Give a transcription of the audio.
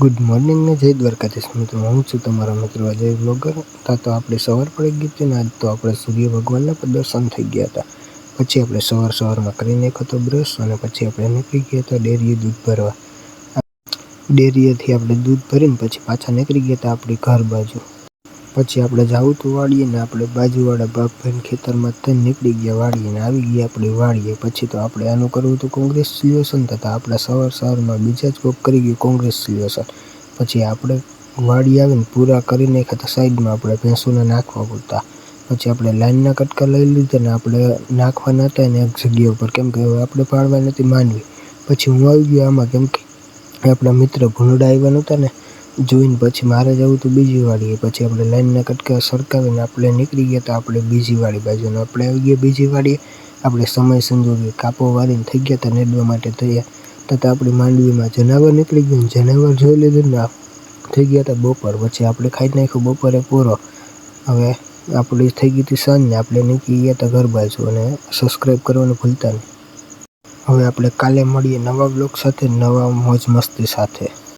Good morning ને જય દ્વારકાધીશ મિત્રો. હું છું તમારો મિત્ર અજય બ્લોગર. તો આપણે સવાર પડી ગઈ હતી ને આજ તો આપણે સૂર્ય ભગવાનના દર્શન થઈ ગયા હતા. પછી આપણે સવારમાં કરી નાખ્યો હતો બ્રશ અને પછી આપણે નીકળી ગયા હતા ડેરીએ દૂધ ભરવા. ડેરીએથી આપણે દૂધ ભરીને પછી પાછા નીકળી ગયા હતા આપણી ઘર બાજુ. પછી આપણે જવું તો વાળીએ ને આપણે બાજુવાળા બાપભાઈને ખેતરમાં થઈને નીકળી ગયા વાળીએ ને આવી ગયા આપણી વાળીએ. પછી તો આપણે આનું કરવું હતું કોંગ્રેચ્યુલેશન થતા આપણે સવારમાં બીજા જ કોક કરી ગયું કોંગ્રેચ્યુલેશન. પછી આપણે વાડી આવીને પૂરા કરી નાખ્યા હતા સાઈડમાં આપણે ભેંસોને નાખવા પૂરતા. પછી આપણે લાઈનના કટકા લઈ લીધા ને આપણે નાખવાના હતા ને એક જગ્યા ઉપર, કેમ કે હવે આપણે પાડવા નથી માંડવી. પછી હું આવી ગયો આમાં, કેમ કે આપણા મિત્ર ભૂંડા આવ્યા નહોતા ને જોઈને. પછી મારે જવું હતું બીજી વાડીએ. પછી આપણે લાઈનના કટકા સરકાવીને આપણે નીકળી ગયા હતા આપણે બીજી વાડી બાજુને. આપણે આવી ગયા બીજી વાડીએ. આપણે સમય સંજોગે કાપો વાળીને થઈ ગયા હતા નેડવા માટે તૈયાર. તથા આપણી માંડવીમાં જનાવર નીકળી ગયું. જનાવર જોઈ લીધું ને થઈ ગયા હતા બપોર. પછી આપણે ખાઈ નાખ્યું બપોરે પૂરો. હવે આપણી થઈ ગઈ હતી સાંજને આપણે નીકળી ગયા હતા ઘર બાજુ. અને સબસ્ક્રાઈબ કરવાનું ભૂલતા નહીં. હવે આપણે કાલે મળીએ નવા બ્લોગ સાથે, નવા મોજ મસ્તી સાથે.